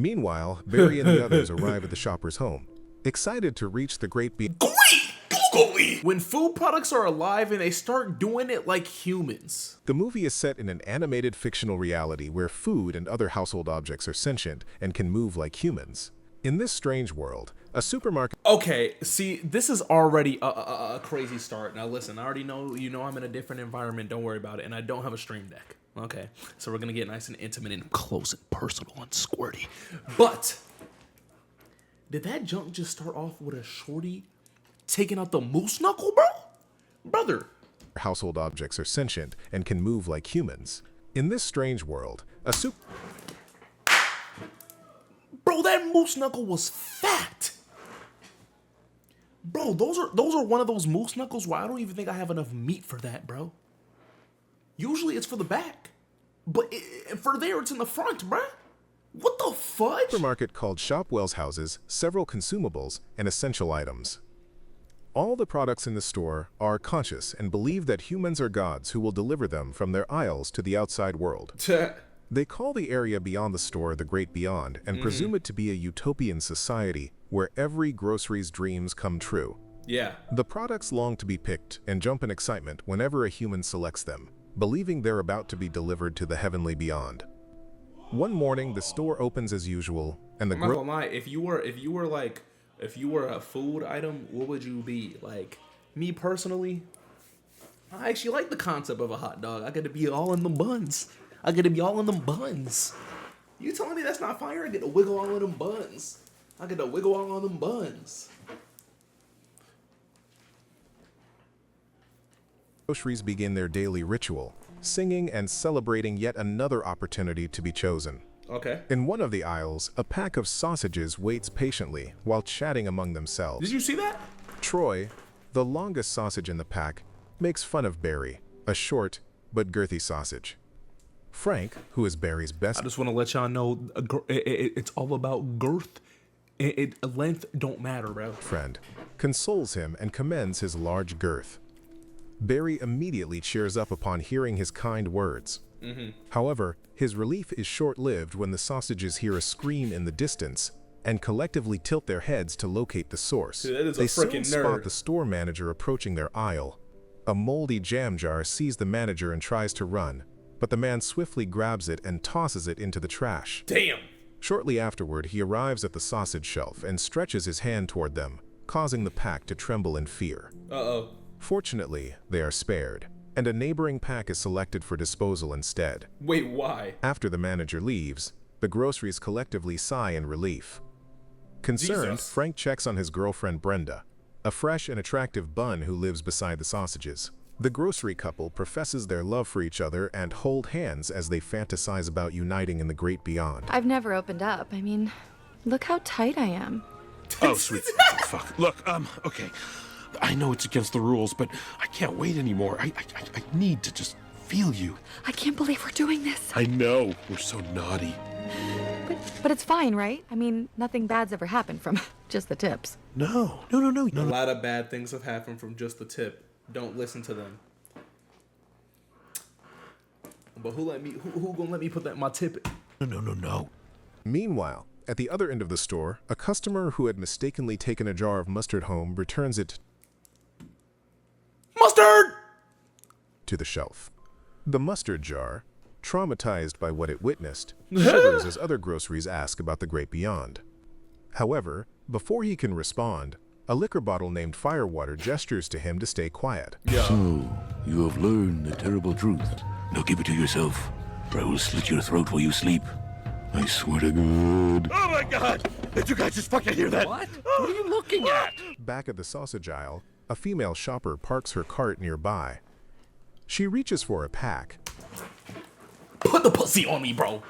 Meanwhile, Barry and the others arrive at the shopper's home, excited to reach the great beyond. When food products are alive and they start doing it like humans. The movie is set in an animated fictional reality where food and other household objects are sentient and can move like humans. In this strange world, a supermarket... Okay, see, this is already a crazy start. Now listen, I already know, I'm in a different environment, don't worry about it, and I don't have a stream deck. Okay, so we're gonna get nice and intimate and close and personal and squirty. But, did that jump just start off with a shorty taking out the moose knuckle, bro? Brother. Household objects are sentient and can move like humans. In this strange world, Bro, that moose knuckle was fat. Bro, those are one of those moose knuckles where I don't even think I have enough meat for that, bro. Usually it's for the back, but for there it's in the front, bro. What the fudge? Supermarket called Shopwell's houses several consumables and essential items. All the products in the store are conscious and believe that humans are gods who will deliver them from their aisles to the outside world. They call the area beyond the store the Great Beyond and presume it to be a utopian society where every grocery's dreams come true. Yeah. The products long to be picked and jump in excitement whenever a human selects them, believing they're about to be delivered to the heavenly beyond. One morning, the store opens as usual, and I'm not gonna lie, if you were a food item, what would you be? Like, me personally, I actually like the concept of a hot dog. I get to be all in the buns. You telling me that's not fire? I get to wiggle all in them buns. Groceries begin their daily ritual, singing and celebrating yet another opportunity to be chosen. Okay. In one of the aisles, a pack of sausages waits patiently while chatting among themselves. Did you see that? Troy, the longest sausage in the pack, makes fun of Barry, a short but girthy sausage. Frank, who is Barry's best... I just want to let y'all know, it's all about girth. Length don't matter, bro. ...friend, consoles him and commends his large girth. Barry immediately cheers up upon hearing his kind words. However, his relief is short-lived when the sausages hear a scream in the distance and collectively tilt their heads to locate the source. Dude, they soon spot the store manager approaching their aisle. A moldy jam jar sees the manager and tries to run, but the man swiftly grabs it and tosses it into the trash. Damn! Shortly afterward, he arrives at the sausage shelf and stretches his hand toward them, causing the pack to tremble in fear. Uh-oh. Fortunately, they are spared, and a neighboring pack is selected for disposal instead. Wait, why? After the manager leaves, the groceries collectively sigh in relief. Concerned, Jesus. Frank checks on his girlfriend Brenda, a fresh and attractive bun who lives beside the sausages. The grocery couple professes their love for each other and hold hands as they fantasize about uniting in the great beyond. I've never opened up. I mean, look how tight I am. Oh, sweet. Fuck. Look, okay. I know it's against the rules, but I can't wait anymore. I need to just feel you. I can't believe we're doing this. I know. We're so naughty. But it's fine, right? I mean, nothing bad's ever happened from just the tips. No. A lot of bad things have happened from just the tip. Don't listen to them. But who gonna let me put that in my tip? No. Meanwhile, at the other end of the store, a customer who had mistakenly taken a jar of mustard home returns it Mustard! to the shelf. The mustard jar, traumatized by what it witnessed, shivers as other groceries ask about the great beyond. However, before he can respond, a liquor bottle named Firewater gestures to him to stay quiet. So, you have learned the terrible truth. Now keep it to yourself, or I will slit your throat while you sleep. I swear to God. Oh my God! Did you guys just fucking hear that? What? What are you looking at? Back at the sausage aisle, a female shopper parks her cart nearby. She reaches for a pack. Put the pussy on me, bro.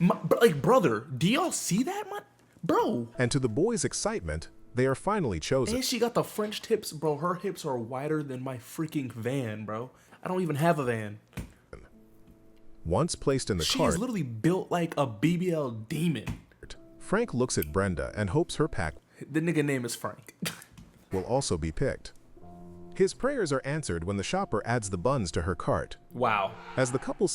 Brother, do y'all see that, bro? And to the boys' excitement, they are finally chosen. And she got the French tips, bro. Her hips are wider than my freaking van, bro. I don't even have a van. Once placed in the She cart, is literally built like a BBL demon. Frank looks at Brenda and hopes her pack The nigga name is Frank. will also be picked. His prayers are answered when the shopper adds the buns to her cart. Wow. As the couple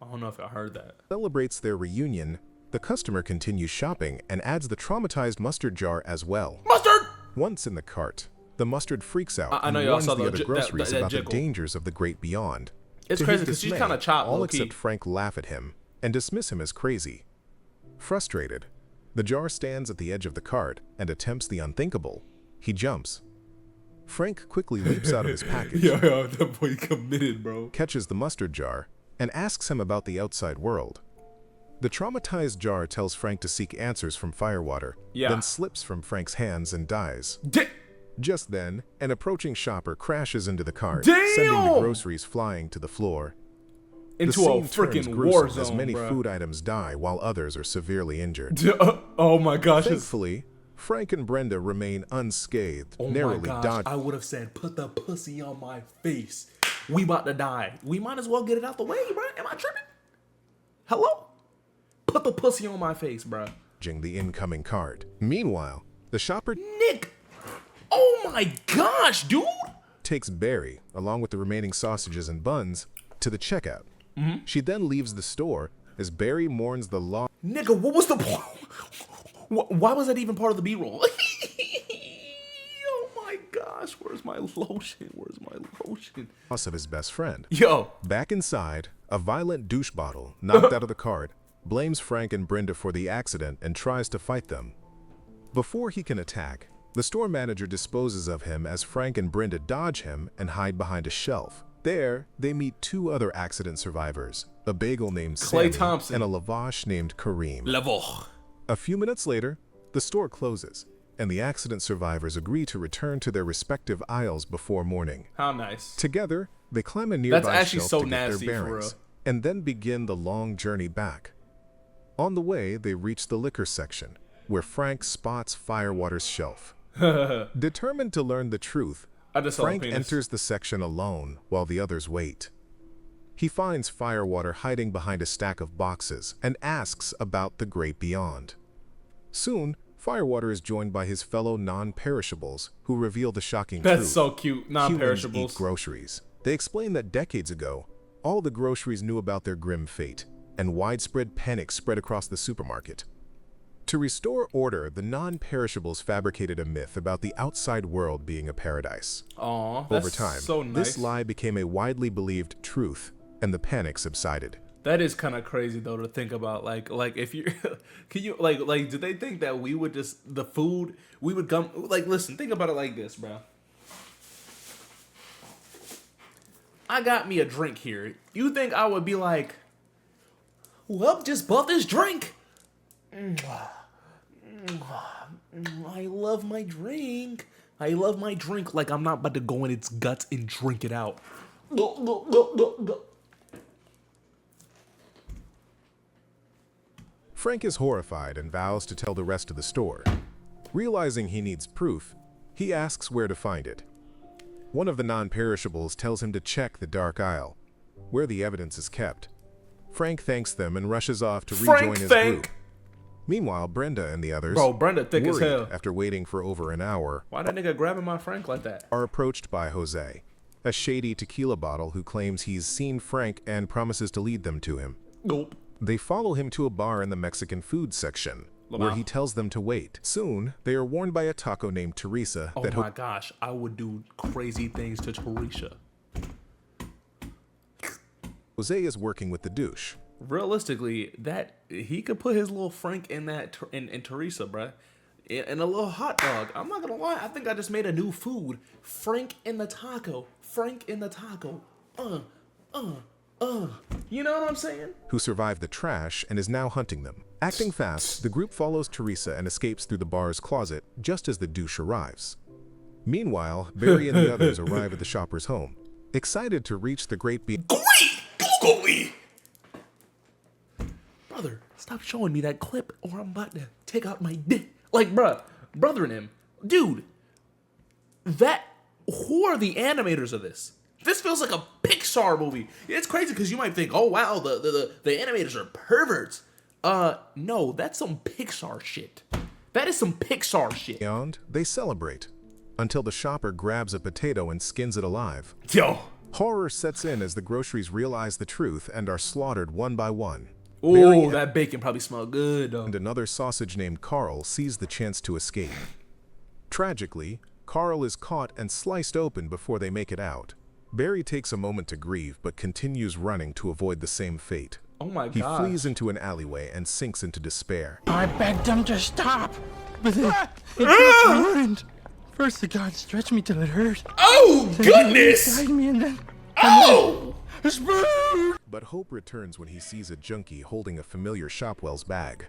I don't know if I heard that. Celebrates their reunion, the customer continues shopping and adds the traumatized mustard jar as well. Mustard! Once in the cart, the mustard freaks out I know and y'all warns saw the the other groceries that about the jiggle. dangers of the great beyond. It's To crazy his because she's dismay, kind of chopped, all low-key. except Frank laugh at him and dismiss him as crazy. Frustrated, the jar stands at the edge of the cart and attempts the unthinkable. He jumps. Frank quickly leaps out of his package, Yo, that boy committed, bro. catches the mustard jar, and asks him about the outside world. The traumatized jar tells Frank to seek answers from Firewater, Yeah. then slips from Frank's hands and dies. Just then, an approaching shopper crashes into the cart, sending the Damn! groceries flying to the floor. Into The a scene turns freaking gruesome war as zone, many bro. food items die while others are severely injured. Oh my gosh. it's- Thankfully, Frank and Brenda remain unscathed, Oh my narrowly gosh. dodging. I would have said, put the pussy on my face. We about to die. We might as well get it out the way, bro. Am I tripping? Hello? Put the pussy on my face, bro. the incoming cart. Meanwhile, the shopper Nick. Oh my gosh, dude. takes Barry, along with the remaining sausages and buns, to the checkout. She then leaves the store as Barry mourns the loss. Nigga, what was the point? Why was that even part of the B-roll? Oh my gosh, where's my lotion? Where's my lotion? Of his best friend. Yo. Back inside, a violent douche bottle, knocked out of the cart, blames Frank and Brenda for the accident and tries to fight them. Before he can attack, the store manager disposes of him as Frank and Brenda dodge him and hide behind a shelf. There, they meet two other accident survivors, a bagel named Clay Sammy Thompson. and a lavash named Kareem. Level. A few minutes later, the store closes, and the accident survivors agree to return to their respective aisles before morning. How nice. Together, they climb a nearby actually shelf so to get nasty, their for bearings, real. and then begin the long journey back. On the way, they reach the liquor section, where Frank spots Firewater's shelf. Determined to learn the truth, I just saw a Frank penis. enters the section alone while the others wait. He finds Firewater hiding behind a stack of boxes and asks about the great beyond. Soon, Firewater is joined by his fellow non-perishables who reveal the shocking That's truth. so cute. Humans Non-perishables. eat groceries. They explain that decades ago, all the groceries knew about their grim fate, and widespread panic spread across the supermarket. To restore order, the non-perishables fabricated a myth about the outside world being a paradise. Aw, that's Over time, so nice. this lie became a widely believed truth, and the panic subsided. That is kind of crazy though to think about. Like if you, can you like do they think that we would just the food we would come like listen? Think about it like this, bro. I got me a drink here. You think I would be like, well, just bought this drink. I love my drink. I love my drink. Like I'm not about to go in its guts and drink it out. Frank is horrified and vows to tell the rest of the store. Realizing he needs proof, he asks where to find it. One of the non-perishables tells him to check the dark aisle, where the evidence is kept. Frank thanks them and rushes off to rejoin his group. Meanwhile, Brenda and the others, Bro, Brenda thick as worried hell. after waiting for over an hour, Why that nigga grabbing my Frank like that? are approached by Jose, a shady tequila bottle who claims he's seen Frank and promises to lead them to him. Nope. They follow him to a bar in the Mexican food section, where Wow. he tells them to wait. Soon, they are warned by a taco named Teresa Oh that my gosh, I would do crazy things to Teresa. Jose is working with the douche. Realistically, that he could put his little Frank in that in Teresa, bruh. In a little hot dog. I'm not gonna lie, I think I just made a new food. Frank in the taco. Frank in the taco. You know what I'm saying? Who survived the trash and is now hunting them. Acting fast, the group follows Teresa and escapes through the bar's closet just as the douche arrives. Meanwhile, Barry and the others arrive at the shopper's home, excited to reach the great Googly! Brother, stop showing me that clip or I'm about to take out my dick. Like, brother and him. Dude, who are the animators of this? This feels like a Pixar movie. It's crazy because you might think, oh wow, the animators are perverts. No, that's some Pixar shit. That is some Pixar shit. beyond. They celebrate, until the shopper grabs a potato and skins it alive. Yo. Horror sets in as the groceries realize the truth and are slaughtered one by one. Oh, that bacon probably smelled good, though. And another sausage named Carl sees the chance to escape. Tragically, Carl is caught and sliced open before they make it out. Barry takes a moment to grieve but continues running to avoid the same fate. Oh my He god. flees into an alleyway and sinks into despair. I begged them to stop, but it just wouldn't. First the guard stretched me till it hurt. Oh, Then goodness! he tied me and then... Oh! Spoon! But hope returns when he sees a junkie holding a familiar Shopwell's bag.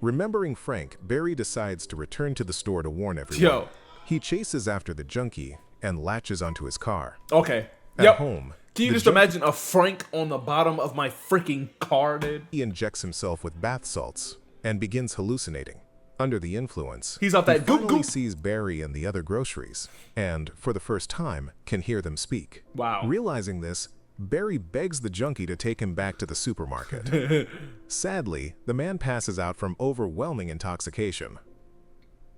Remembering Frank, Barry decides to return to the store to warn everyone. Yo. He chases after the junkie and latches onto his car. Okay. At Yep. home, Can you the just imagine a Frank on the bottom of my freaking car, dude? He injects himself with bath salts and begins hallucinating. Under the influence, He's off he that goop finally goop. sees Barry and the other groceries, and for the first time, can hear them speak. Wow. Realizing this, Barry begs the junkie to take him back to the supermarket. Sadly, the man passes out from overwhelming intoxication.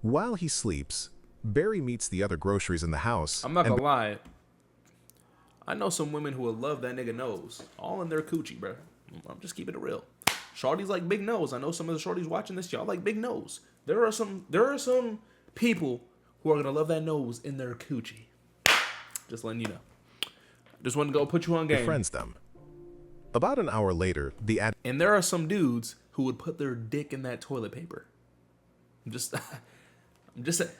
While he sleeps, Barry meets the other groceries in the house. I'm not and gonna lie. I know some women who would love that nigga nose. All in their coochie, bro. I'm just keeping it real. Shorties like big nose. I know some of the shorties watching this, y'all like big nose. There are some people who are gonna love that nose in their coochie. Just letting you know. Just wanted to go put you on game. befriends them. About an hour later, the And there are some dudes who would put their dick in that toilet paper. I'm just saying.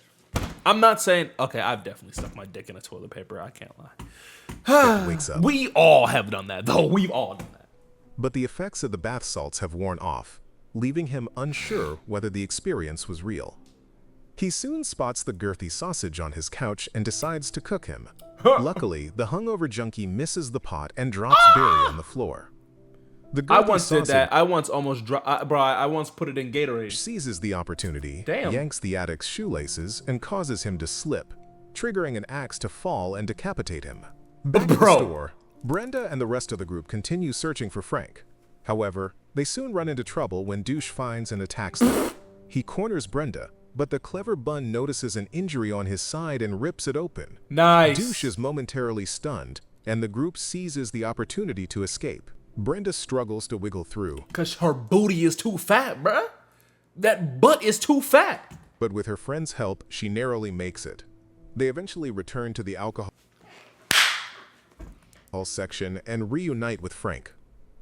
I'm not saying, okay, I've definitely stuck my dick in a toilet paper. I can't lie. addict wakes up. We all have done that, though. We've all done that. But the effects of the bath salts have worn off, leaving him unsure whether the experience was real. He soon spots the girthy sausage on his couch and decides to cook him. Luckily, the hungover junkie misses the pot and drops Barry on the floor. The I girthy once did sausage that. I once almost I once put it in Gatorade. seizes the opportunity, Damn. yanks the addict's shoelaces, and causes him to slip, triggering an axe to fall and decapitate him. Back at the Bro. store, Brenda and the rest of the group continue searching for Frank. However, they soon run into trouble when Douche finds and attacks them. He corners Brenda, but the clever bun notices an injury on his side and rips it open. Nice. Douche is momentarily stunned, and the group seizes the opportunity to escape. Brenda struggles to wiggle through, Cause her booty is too fat, bruh. That butt is too fat. but with her friend's help, she narrowly makes it. They eventually return to the alcohol section and reunite with Frank.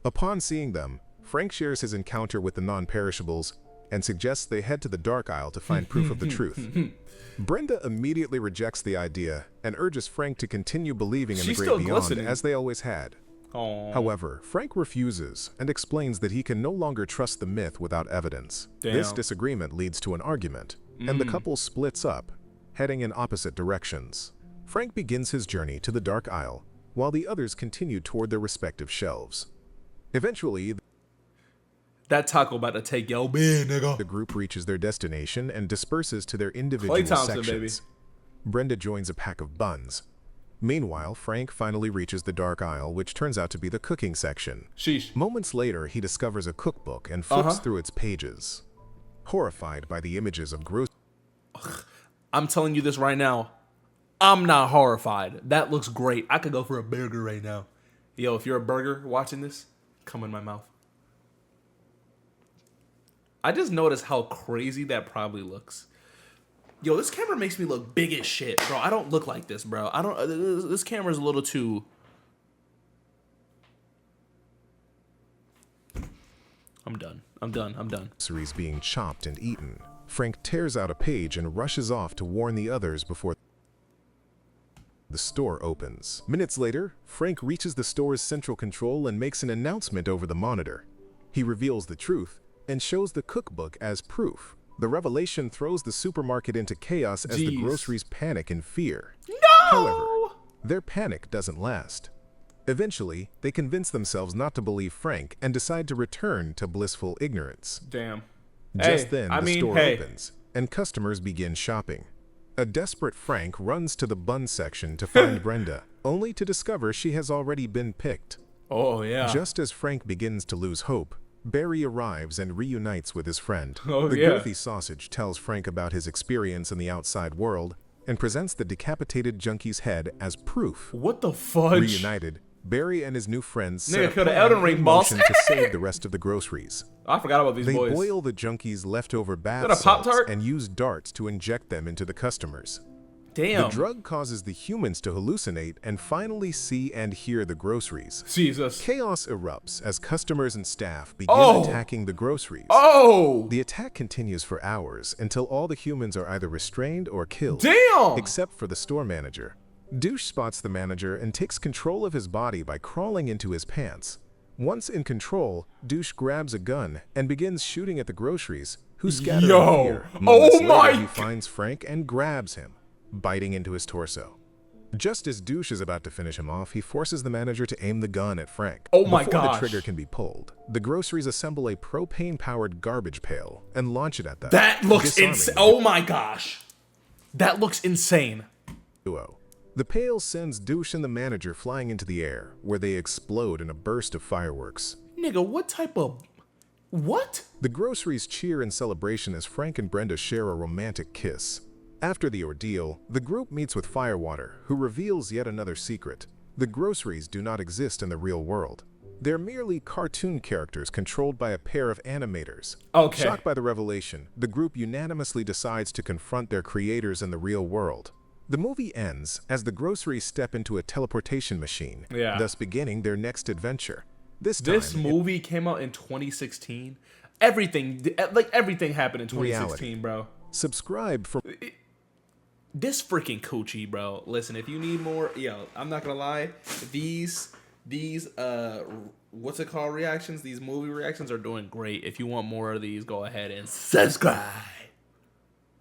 Upon seeing them, Frank shares his encounter with the non-perishables and suggests they head to the dark aisle to find proof of the truth. Brenda immediately rejects the idea and urges Frank to continue believing in She's the still great beyond glistening. as they always had. Oh. However, Frank refuses and explains that he can no longer trust the myth without evidence. This Damn. disagreement leads to an argument, and the couple splits up, heading in opposite directions. Frank begins his journey to the dark aisle, while the others continue toward their respective shelves. Eventually, That taco about to take your big nigga. the group reaches their destination and disperses to their individual Clay Thompson, sections. baby. Brenda joins a pack of buns. Meanwhile, Frank finally reaches the dark aisle, which turns out to be the cooking section. Sheesh. Moments later, he discovers a cookbook and flips Uh-huh. through its pages. Horrified by the images of gross I'm telling you this right now. I'm not horrified. That looks great. I could go for a burger right now. Yo, if you're a burger watching this, come in my mouth. I just noticed how crazy that probably looks. Yo, this camera makes me look big as shit, bro. I don't look like this, bro. I don't. This camera's a little too. I'm done. I'm done. I'm done. groceries being chopped and eaten. Frank tears out a page and rushes off to warn the others before the store opens. Minutes later, Frank reaches the store's central control and makes an announcement over the monitor. He reveals the truth and shows the cookbook as proof. The revelation throws the supermarket into chaos as the Jeez. groceries panic in fear. No. However, their panic doesn't last. Eventually, they convince themselves not to believe Frank and decide to return to blissful ignorance. Damn. Just Hey, then, I the mean, store hey. opens, and customers begin shopping. A desperate Frank runs to the bun section to find Brenda, only to discover she has already been picked. Oh yeah. Just as Frank begins to lose hope, Barry arrives and reunites with his friend. Oh, The yeah. girthy sausage tells Frank about his experience in the outside world and presents the decapitated junkie's head as proof. What the fudge? Reunited, Barry and his new friends Nigga set a killed an plan Elden Ring in boss. motion to save the rest of the groceries. I forgot about these They boys. boil the junkie's leftover bath that a salts Pop-Tart? and use darts to inject them into the customers. Damn. The drug causes the humans to hallucinate and finally see and hear the groceries. Jesus. Chaos erupts as customers and staff begin attacking the groceries. Oh! The attack continues for hours until all the humans are either restrained or killed. Damn! Except for the store manager. Douche spots the manager and takes control of his body by crawling into his pants. Once in control, Douche grabs a gun and begins shooting at the groceries, who scatter in fear. Moments later, he finds Frank and grabs him, biting into his torso. Just as Douche is about to finish him off, he forces the manager to aim the gun at Frank. Oh my Before gosh. the trigger can be pulled, the groceries assemble a propane-powered garbage pail and launch it at them. That looks disarming insane. the Oh my gosh. That looks insane. duo. The pail sends Douche and the manager flying into the air, where they explode in a burst of fireworks. Nigga, what type of... What? The groceries cheer in celebration as Frank and Brenda share a romantic kiss. After the ordeal, the group meets with Firewater, who reveals yet another secret. The groceries do not exist in the real world. They're merely cartoon characters controlled by a pair of animators. Okay. Shocked by the revelation, the group unanimously decides to confront their creators in the real world. The movie ends as the groceries step into a teleportation machine, thus beginning their next adventure. This movie came out in 2016. Everything happened in 2016, bro. Subscribe for This freaking coochie, bro. Listen, if you need more, I'm not gonna lie. These what's it called reactions? These movie reactions are doing great. If you want more of these, go ahead and subscribe.